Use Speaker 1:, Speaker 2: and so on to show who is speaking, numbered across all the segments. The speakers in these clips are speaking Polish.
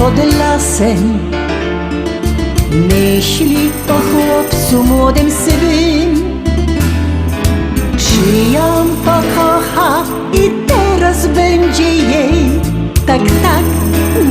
Speaker 1: pod lasem, myśli o chłopcu młodym sywym. Czy ją pokocha i teraz będzie jej, tak, tak,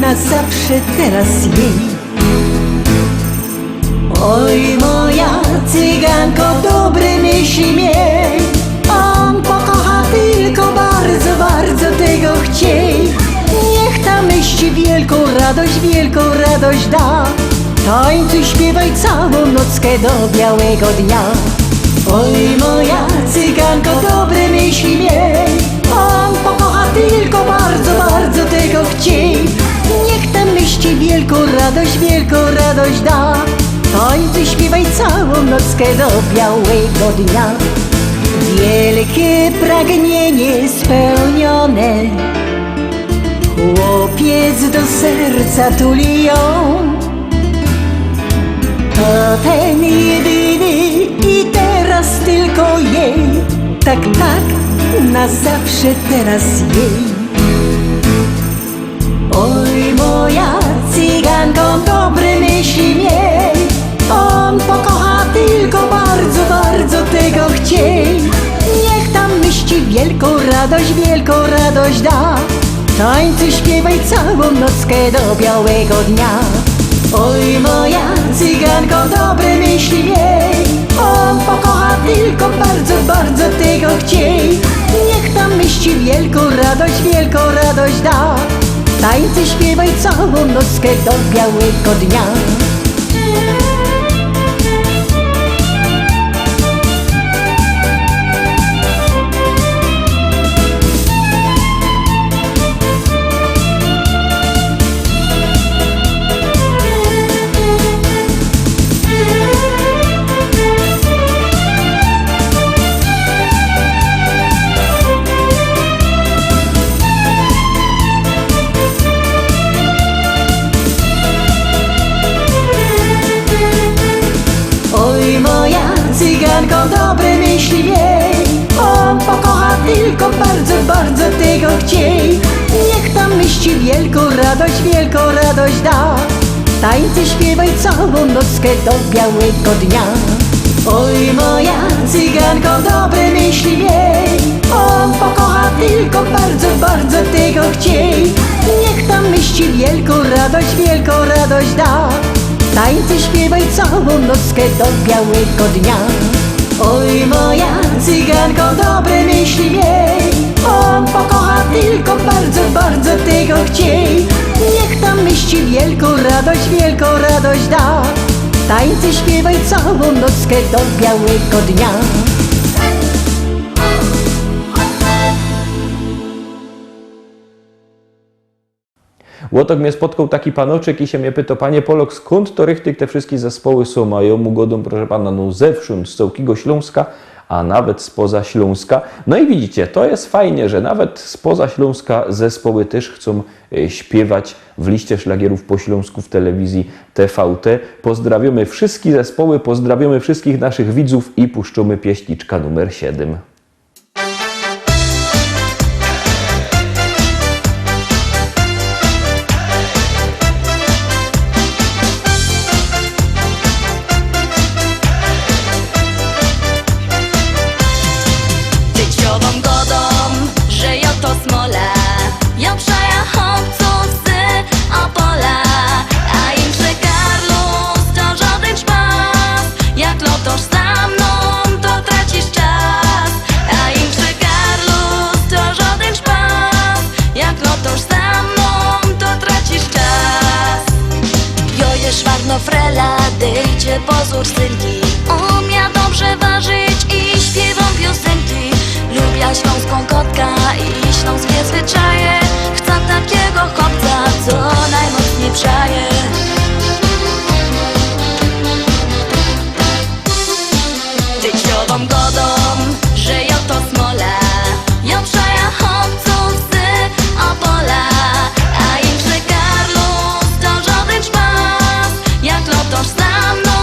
Speaker 1: na zawsze teraz jej. Oj, moja cyganko, dobre myśli miej, on pokocha tylko bardzo, bardzo tego chciej. Niech ta myśl wielką radość da, tańcuj, śpiewaj całą nockę do białego dnia. Oj, moja cyganko, dobre myśli miej, on pokocha tylko bardzo, bardzo tego chciej. Niech ta myśl wielką radość da, tańcuj, śpiewaj całą nockę do białego dnia. Wielkie pragnienie spełnione, chłopiec do serca tuli ją. To ten jedyny i teraz tylko jej, tak, tak, na zawsze teraz jej. Oj, moja cyganko, dobre myśli miej, on pokocha tylko bardzo, bardzo tego chciej. Niech tam myśli wielką radość da, tańcuj, śpiewaj całą nockę do białego dnia. Oj, moja cyganko, dobre myśli miej, on pokocha tylko bardzo, bardzo tego chciej. Niech tam myśli wielką radość da, tańcuj, śpiewaj całą nockę do białego dnia. Cyganko, dobre myśli miej, on pokocha tylko bardzo, bardzo tego chciej. Niech tam myśli wielką radość da, tańcuj, śpiewaj całą nockę do białego dnia. Oj, moja cyganko, dobre myśli miej, on pokocha tylko bardzo, bardzo tego chciej. Niech tam myśli wielką radość da, tańcuj, śpiewaj całą nockę do białego dnia. Oj, moja cyganko, dobre myśli miej, on pokocha tylko bardzo, bardzo tego chciej. Niech tam myśli wielką radość da, tańcuj, śpiewaj całą nockę do białego dnia.
Speaker 2: Łotok mnie spotkał taki panoczek i się mnie pyta: panie Polok, skąd to rychtyk te wszystkie zespoły są? A ja mu godą, proszę pana, no zewsząd, z całkiego Śląska, a nawet spoza Śląska. No i widzicie, to jest fajnie, że nawet spoza Śląska zespoły też chcą śpiewać w liście szlagierów po śląsku w telewizji TVT. Pozdrawiamy wszystkie zespoły, pozdrawiamy wszystkich naszych widzów i puszczamy pieśniczka numer 7.
Speaker 3: Frela, dejcie pozór synki, umia dobrze ważyć i śpiewam piosenki. Lubię śląską kotka i śląskie zwyczaje, chcę takiego chłopca, co najmocniej przaje. Dzieciową godą, że ja to smola, ja przaja chłopców z Opola, a im Karlus to żaden szpas. Jak lotosz za mną,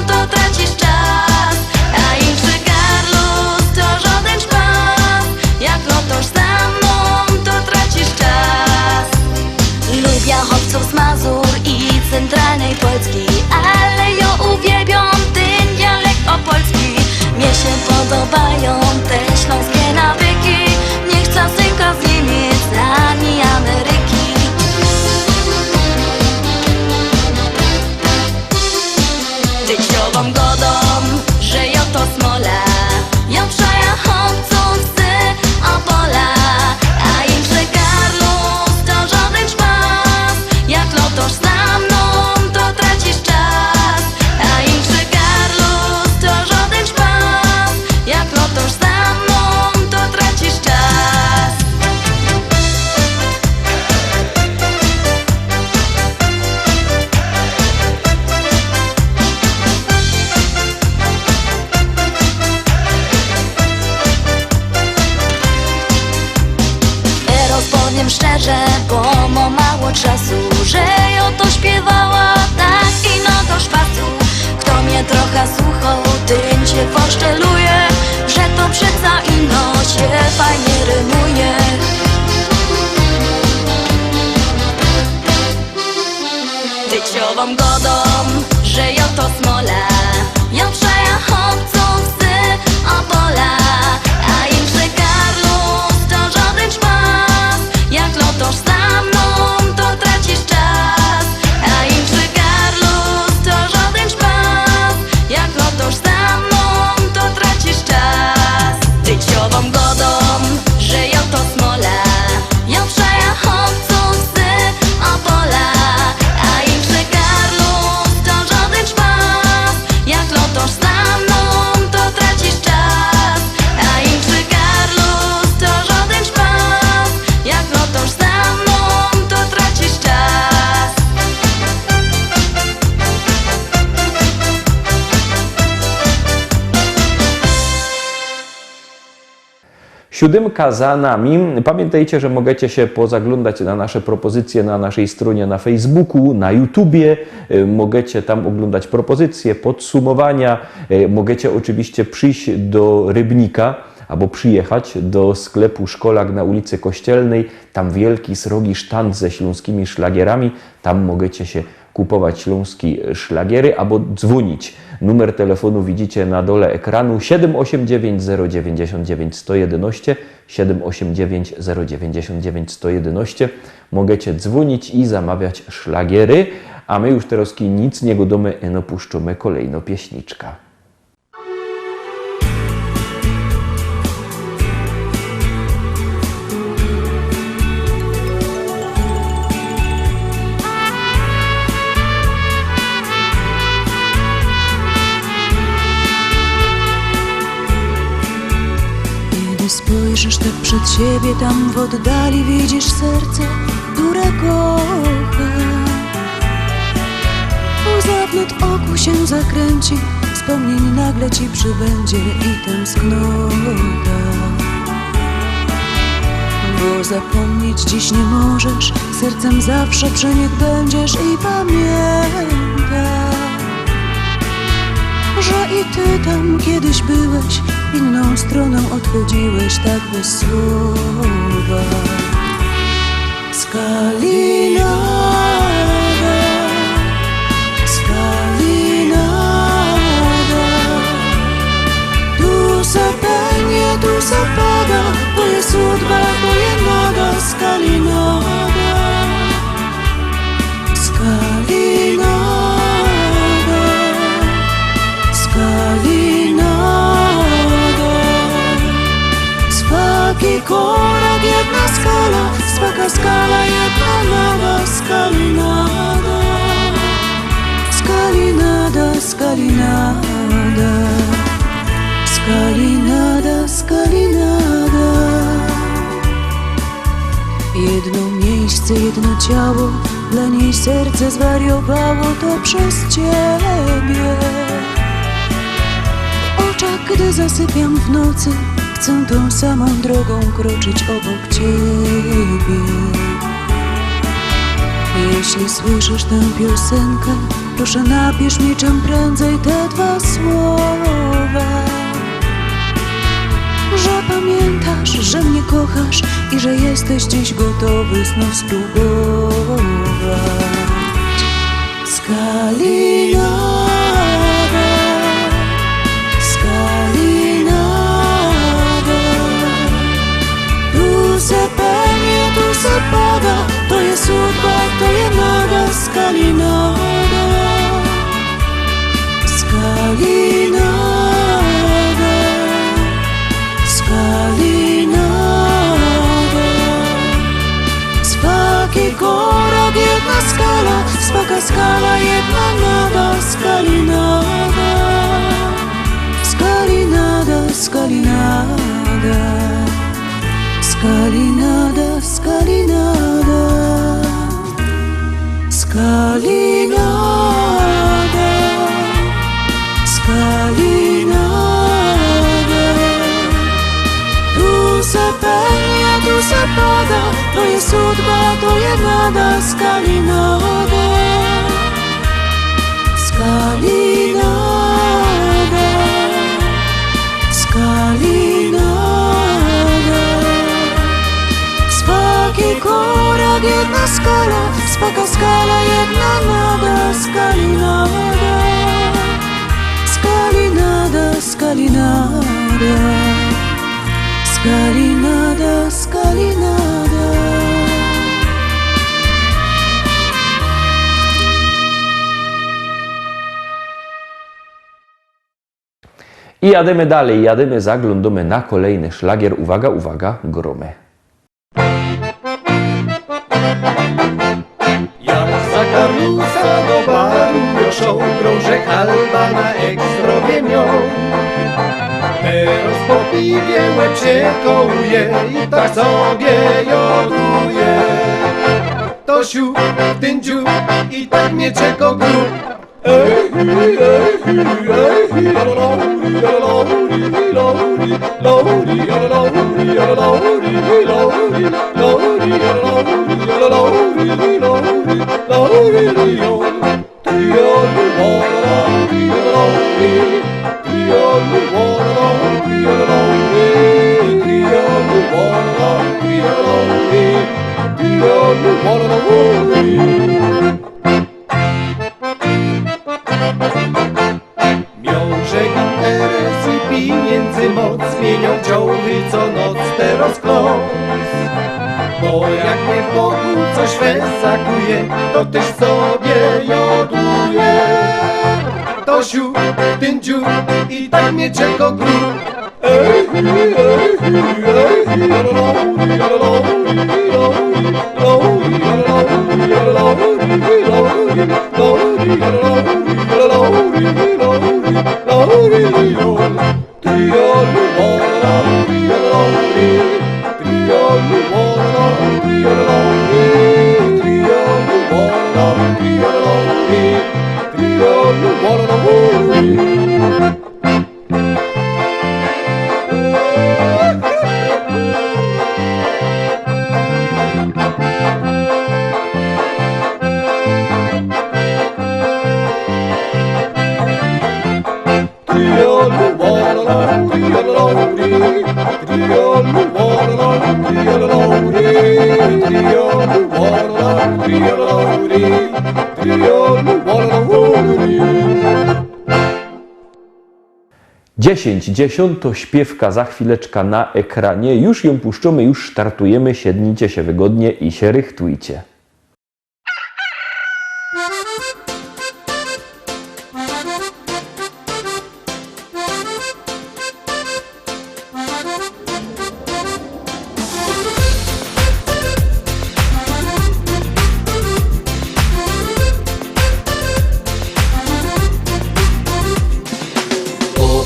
Speaker 3: to tracisz czas. A im Karlus to żaden szpas. Jak lotosz za mną, to tracisz czas. Lubię chłopców z Mazur powiem szczerze, bo ma mało czasu, że ja to śpiewała tak i no do szpasu. Kto mnie trochę słuchał, tym cię poszczeluje, że to przeca ino się fajnie rymuje. Tyciową godą, że ja to smola, ja przeja chłopców z Opola, a im że Karlus to żaden szpas, jak lotosz za mną, to tracisz czas. A im że Karlus to żaden szpas, jak lotosz za mną, to tracisz czas. Tyciową godą, że ja to smola, ja przeja chłopców z Opola, a im że Karlus to żaden szpas, jak lotosz za mną, to tracisz czas. A im że Karlus to żaden szpas, jak lotosz za mną, to tracisz czas.
Speaker 2: Siódemka za nami. Pamiętajcie, że możecie się pozaglądać na nasze propozycje na naszej stronie na Facebooku, na YouTubie. Możecie tam oglądać propozycje, podsumowania. Możecie oczywiście przyjść do Rybnika albo przyjechać do sklepu Szkolak na ulicy Kościelnej. Tam wielki, srogi sztand ze śląskimi szlagierami. Tam możecie się kupować śląskie szlagiery albo dzwonić. Numer telefonu widzicie na dole ekranu 789 099 111 789 099 111. Możecie dzwonić i zamawiać szlagiery, a my już teraz nic nie godamy, no puszczamy kolejną pieśniczka.
Speaker 4: Spojrzysz tak przed siebie, tam w oddali widzisz serce, które kocha. Łza w nad oku się zakręci, wspomnień nagle ci przybędzie i tęsknota. Bo zapomnieć dziś nie możesz, sercem zawsze przy nich będziesz i pamiętaj, że i ty tam kiedyś byłeś, inną stroną odchodziłeś tak bez słowa. Skalinada, skalinada, tu se penie, tu se pada, to jest sudba, to jest noga. Skalinada, skalinada, skalinada. Swaki korak, jedna skala, swaka skala, jedna noga. Skalinada, skalinada, skalinada, skalinada, skalinada. Jedno miejsce, jedno ciało, dla niej serce zwariowało, to przez ciebie. W oczach, gdy zasypiam w nocy, chcę tą samą drogą kroczyć obok ciebie. Jeśli słyszysz tę piosenkę, proszę napisz mi czym prędzej te dwa słowa. Że pamiętasz, że mnie kochasz i że jesteś dziś gotowy znów spróbować. Skalinada, skalinada, tu se penie, tu se pada, to jest sudba, to jest noga. Skalinada, skalinada, skalinada. Swaki korak, jedna skala, swaka skala, jedna noga. Skalinada, skalinada, skalinada, skalinada, skalinada, skalinada, skalinada. Tu se penia, tu se pada, to jest hudba, to jest nada Skalinada. Skalinada, Skalinada. Spaki korak, jedna skala, spaka skala, jedna nada Skalinada. Skalinada, Skalinada. Skalinada, Skalinada.
Speaker 2: I jadymy dalej, jadymy, zaglądamy na kolejny szlagier. Uwaga, uwaga, gromy.
Speaker 5: Jak za Karlusa do baru joszą, krążek Alba na ekstrowie mią. Teraz po piwie łeb się kołuje i tak sobie joduje. To siu, ten dziu i tak mnie czeko grób. Miążek interes i pieniędzy moc zmienią ciągły co noc teraz klos. Bo jak mnie w boku coś wesakuje, to też sobie joduje. To siu, ten dziu i tak mnie czeko grób.
Speaker 2: Dziesiąto śpiewka za chwileczkę na ekranie. Już ją puszczamy, już startujemy. Siednijcie się wygodnie i się rychtujcie.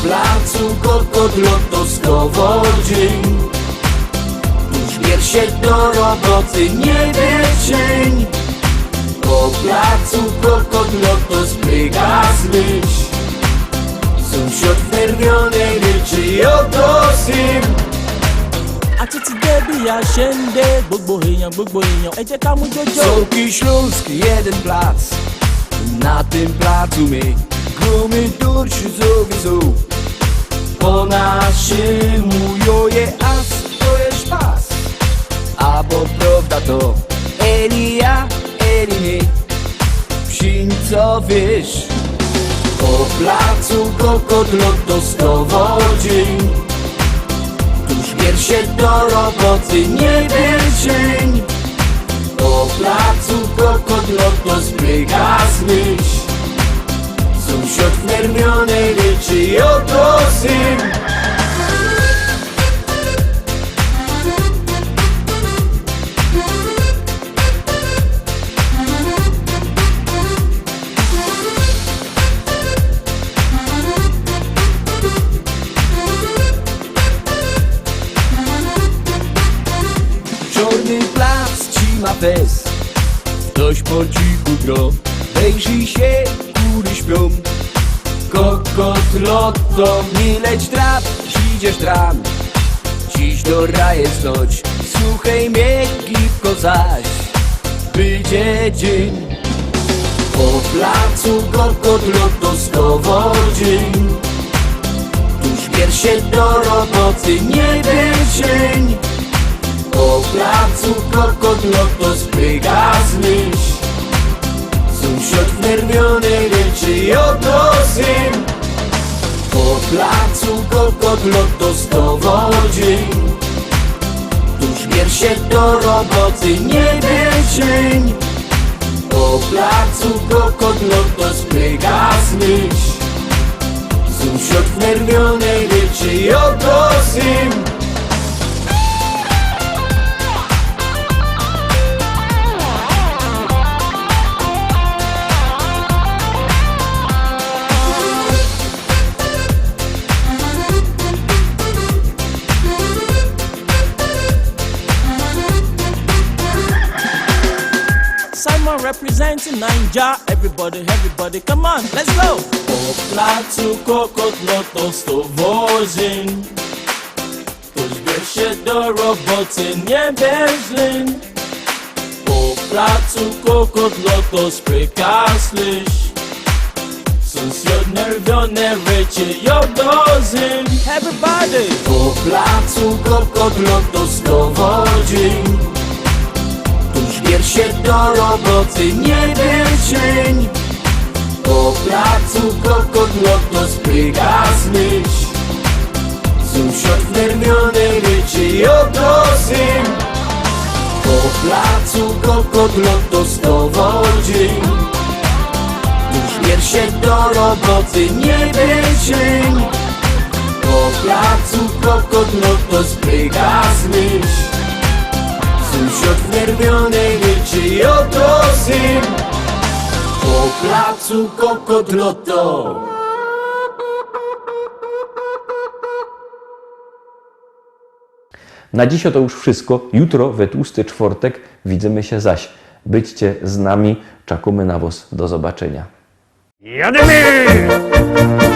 Speaker 6: Placu Kokodlotowskowo dzień. Już bierz się do roboty, nie cień. Po placu Kokodloto spryga zmyć. Sąsiad wnerwiony ryczy, oto syn.
Speaker 7: Àtìtì débi àṣẹǹdẹ gbogbo èèyàn ẹ jẹ́ ká mú jọjọ.
Speaker 6: Sołki Śląski, jeden plac. Na tym placu my gromy durszy zowiedzą. Po naszemu joje as to jest pas. A bo prawda to Elia, Eliny, psińco wiesz. Po placu Kokodlotowskowo dzień. Tuż bierz się do roboty, nie cień. Po placu Kokodloto spryga zmyć. Sąsiad wnerwiony ryczy, oto syn. Czarny plac ci ma fez. Ktoś po cichu gro. Wejrzyj się, góry śpią. Kokodloto, nie leć trap, idziesz tram. Dziś do raje stoć, suchej miękkiwko zaś wyjdzie dzień. Po placu gorkotlotoskowo dzień. Tuż bierz się do roboty, nie dzień. Po placu gorkotloto spryga zmyśl. Sąsiad wnerwiony ryczy i oto syn. Po placu gorkotlotoskowo dzień. Tuż bierz się do roboty, nie dzień. Po placu gorkotloto spryga zmyśl. Sąsiad wnerwiony ryczy i oto syn.
Speaker 7: Simon representing Ninja. Everybody, come on, let's go. Po placu gorkotlotoskowo dzień. Tuż bierz się do roboty, nie dzień. Po placu gorkotloto spryga slysz. Sąsiad nerwiony ryczy i oto syn. Everybody.
Speaker 6: Po placu gorkotlotoskowo dzień. Tuż bierz się do roboty, nie dzień. Po placu gorkotloto spryga zmyśl. Sąsiad wnerwiony ryczy i oto syn. Po placu gorkotlotoskowo dzień. Tuż bierz się do roboty, nie dzień. Po placu gorkotloto spryga zmyśl. Sąsiad wnerwiony ryczy i oto syn. Po placu gorkotloto.
Speaker 2: Na dziś to już wszystko. Jutro, we tłusty czwartek, widzimy się zaś. Byćcie z nami, czekamy na was. Do zobaczenia.
Speaker 5: Jadymy!